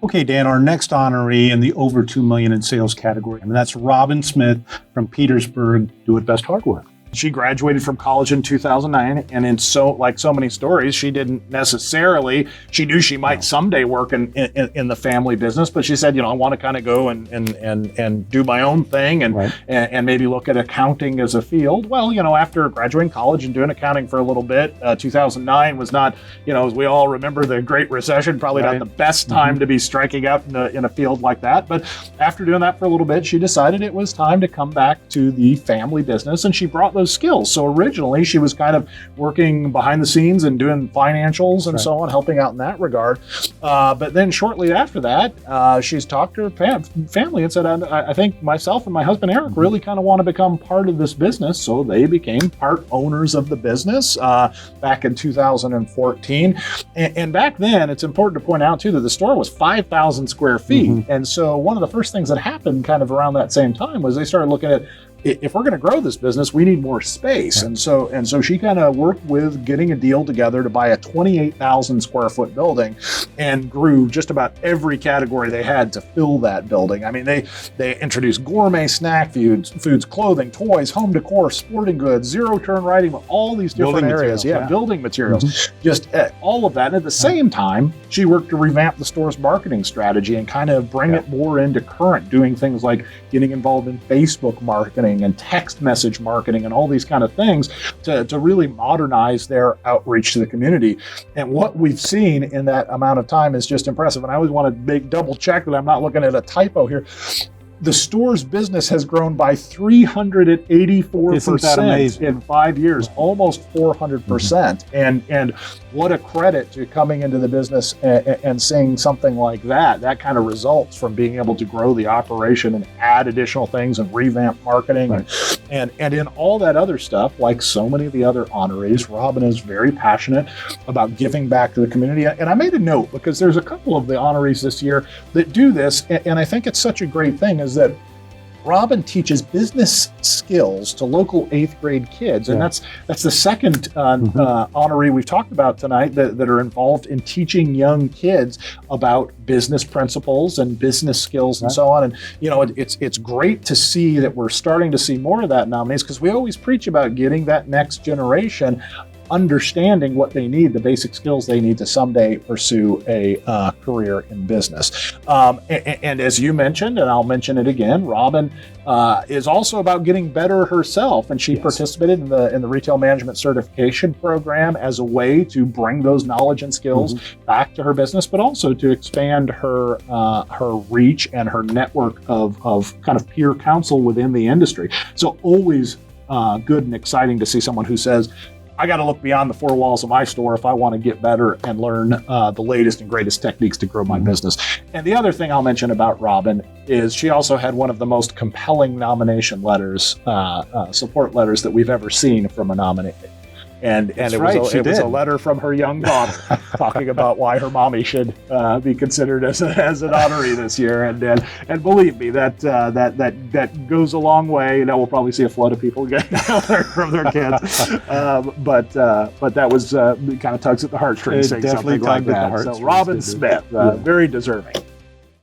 Okay, Dan, our next honoree in the over 2 million in sales category, and that's Robin Smith from Petersburg, Do It Best Hardware. She graduated from college in 2009, and so many stories, she didn't necessarily, she knew she might someday work in the family business, but she said, I want to kind of go and do my own thing and maybe look at accounting as a field. Well, after graduating college and doing accounting for a little bit, 2009 was not, as we all remember, the Great Recession, probably not the best time to be striking out in a field like that. But after doing that for a little bit, she decided it was time to come back to the family business, and she brought those skills. So originally she was kind of working behind the scenes and doing financials and so on, helping out in that regard. But then shortly after that, she's talked to her family and said, I think myself and my husband Eric really kind of want to become part of this business. So they became part owners of the business back in 2014. And back then, it's important to point out too that the store was 5,000 square feet. And so one of the first things that happened kind of around that same time was they started looking at, if we're going to grow this business, we need more space. And so she kind of worked with getting a deal together to buy a 28,000 square foot building and grew just about every category they had to fill that building. I mean, they introduced gourmet snack foods, clothing, toys, home decor, sporting goods, zero turn writing, all these different areas. Building materials, just all of that. And at the same time, she worked to revamp the store's marketing strategy and kind of bring it more into current, doing things like getting involved in Facebook marketing and text message marketing and all these kind of things to really modernize their outreach to the community. And what we've seen in that amount of time is just impressive. And I always want to double check that I'm not looking at a typo here. The store's business has grown by 384% in 5 years, almost 400%. And what a credit to coming into the business and seeing something like that. That kind of results from being able to grow the operation and add additional things and revamp marketing. And in all that other stuff, like so many of the other honorees, Robin is very passionate about giving back to the community. And I made a note because there's a couple of the honorees this year that do this. And I think it's such a great thing is that Robin teaches business skills to local 8th grade kids. And that's the second honoree we've talked about tonight that are involved in teaching young kids about business principles and business skills and so on. And, it's great to see that we're starting to see more of that nowadays because we always preach about getting that next generation understanding what they need, the basic skills they need to someday pursue a career in business. And as you mentioned, and I'll mention it again, Robin is also about getting better herself, and she participated in the retail management certification program as a way to bring those knowledge and skills back to her business, but also to expand her reach and her network of kind of peer counsel within the industry. So always good and exciting to see someone who says, I got to look beyond the four walls of my store if I want to get better and learn the latest and greatest techniques to grow my business. And the other thing I'll mention about Robin is she also had one of the most compelling nomination letters, support letters that we've ever seen from a nominee. And it was a letter from her young daughter talking about why her mommy should be considered as an honoree this year. And believe me, that goes a long way. We'll probably see a flood of people getting a letter from their kids. But that was kind of tugs at the heartstrings saying something like that. So Robin Smith, very deserving.